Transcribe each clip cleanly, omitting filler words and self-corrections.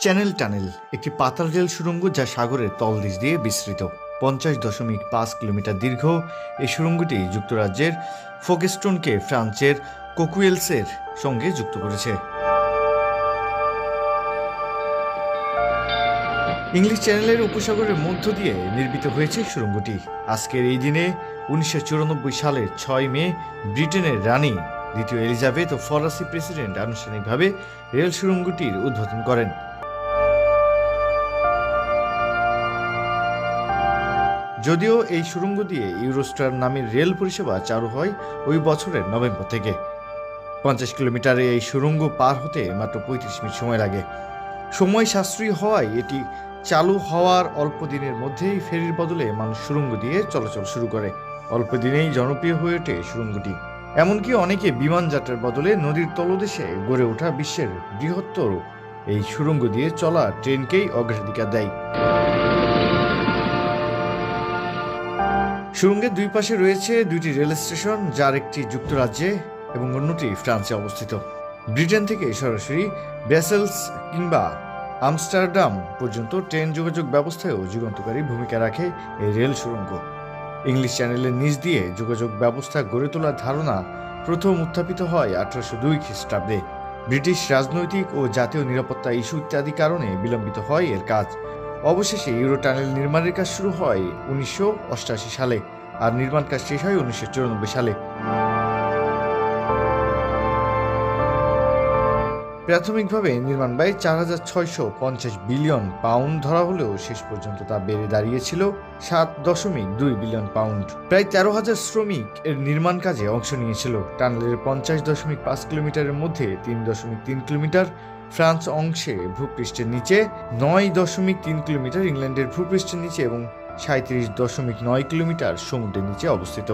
Channel tunnel একটি পাতাল rail সুড়ঙ্গ যা সাগরের তলদেশ দিয়ে বিস্তৃত 50.5 কিলোমিটার দীর্ঘ। এই সুড়ঙ্গটি যুক্তরাজ্যের ফোকেস্টোনকে ফ্রান্সের কোকুয়েলসের সঙ্গে যুক্ত করেছে। ইংলিশ চ্যানেলের উপসাগরের মধ্য দিয়ে নির্মিত হয়েছে সুড়ঙ্গটি। আজকের এই দিনে 1994 সালের 6 মে ব্রিটেনের রানী দ্বিতীয় এলিজাবেথ ও ফরাসি প্রেসিডেন্ট আনুষ্ঠানিকভাবে রেল সুড়ঙ্গটির উদ্বোধন করেন। যদিও এই সুড়ঙ্গ দিয়ে ইউরোস্টার নামের রেল পরিষেবা চালু হয় ওই বছরের নভেম্বর থেকে। 50 কিলোমিটারে এই সুড়ঙ্গ পার হতে মাত্র 35 মিনিট সময় লাগে। সময় সাশ্রয়ী হওয়ায় এটি চালু হওয়ার অল্প দিনের মধ্যেই ফেরির বদলে মানুষ সুড়ঙ্গ দিয়ে চলাচল শুরু করে। অল্প দিনেই জনপ্রিয় হয়ে ওঠে সুড়ঙ্গটি। এমনকি অনেকে বিমান যাত্রার বদলে নদীর তলদেশে গড়ে ওঠা বিশ্বের বৃহত্তর এই সুড়ঙ্গ দিয়ে চলা ট্রেনকেই অগ্রাধিকার দেয়। সুড়ঙ্গের দুই পাশে রয়েছে দুইটি রেল স্টেশন, যার একটি যুক্তরাজ্যে এবং অন্যটি ফ্রান্সে অবস্থিত। ব্রিটেন থেকে সরাসরি ব্রাসেলস কিংবা আমস্টারডাম পর্যন্ত ট্রেন যোগাযোগ ব্যবস্থায়ও যুগান্তকারী ভূমিকা রাখে এই রেল সুড়ঙ্গ। ইংলিশ চ্যানেলের নিচ দিয়ে যোগাযোগ ব্যবস্থা গড়ে তোলার ধারণা প্রথম উত্থাপিত হয় 1802 খ্রিস্টাব্দে। ব্রিটিশ রাজনৈতিক ও জাতীয় নিরাপত্তা ইস্যু ইত্যাদি কারণে বিলম্বিত হয় এর কাজ। অবশেষে ইউরো টানেল নির্মাণের কাজ শুরু হয় 1988 সালে, আর নির্মাণ কাজ শেষ হয় 1994 সালে। প্রাথমিকভাবে নির্মাণ ব্যয় 4,650 বিলিয়ন পাউন্ড ধরা হলেও শেষ পর্যন্ত তা বেড়ে দাঁড়িয়েছিল 7.2 বিলিয়ন পাউন্ড। প্রায় 13,000 শ্রমিক এর নির্মাণ কাজে অংশ নিয়েছিল। টানেলের 50.5 কিলোমিটারের মধ্যে 3.3 কিলোমিটার ফ্রান্স অংশে ভূপৃষ্ঠের নিচে, 9.3 কিলোমিটার ইংল্যান্ডের ভূপৃষ্ঠের নিচে এবং 37.9 কিলোমিটার সমুদ্রের নিচে অবস্থিত।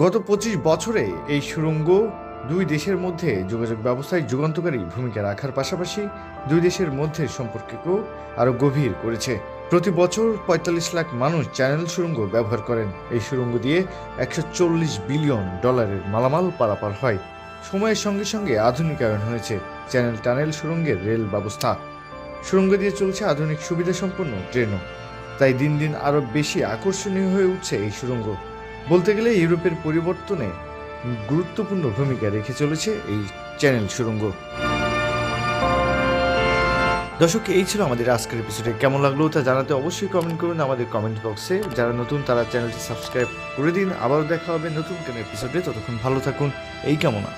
গত 25 বছরে এই সুড়ঙ্গ দুই দেশের মধ্যে যোগাযোগ ব্যবস্থায় যুগান্তকারী ভূমিকা রাখার পাশাপাশি দুই দেশের মধ্যে সম্পর্ককেও আরও গভীর করেছে। প্রতি বছর 45 লাখ মানুষ চ্যানেল সুড়ঙ্গ ব্যবহার করেন। এই সুড়ঙ্গ দিয়ে 140 বিলিয়ন ডলারের মালামাল পারাপার হয়। সময়ের সঙ্গে সঙ্গে আধুনিকায়ন হয়েছে চ্যানেল টানেল সুড়ঙ্গের রেল ব্যবস্থা। সুড়ঙ্গ দিয়ে চলছে আধুনিক সুবিধা সম্পন্ন ট্রেনও। তাই দিন দিন আরও বেশি আকর্ষণীয় হয়ে উঠছে এই সুড়ঙ্গ। বলতে গেলে ইউরোপের পরিবর্তনে গুরুত্বপূর্ণ ভূমিকা রেখে চলেছে এই চ্যানেল সুড়ঙ্গ। দর্শক, এই ছিল আমাদের আজকের এপিসোডে। কেমন লাগলো তা জানাতে অবশ্যই কমেন্ট করুন আমাদের কমেন্ট বক্সে। যারা নতুন তারা চ্যানেলটি সাবস্ক্রাইব করে দিন। আবারও দেখা হবে নতুন কোনো এপিসোডে। ততক্ষণ ভালো থাকুন, এই কামনা।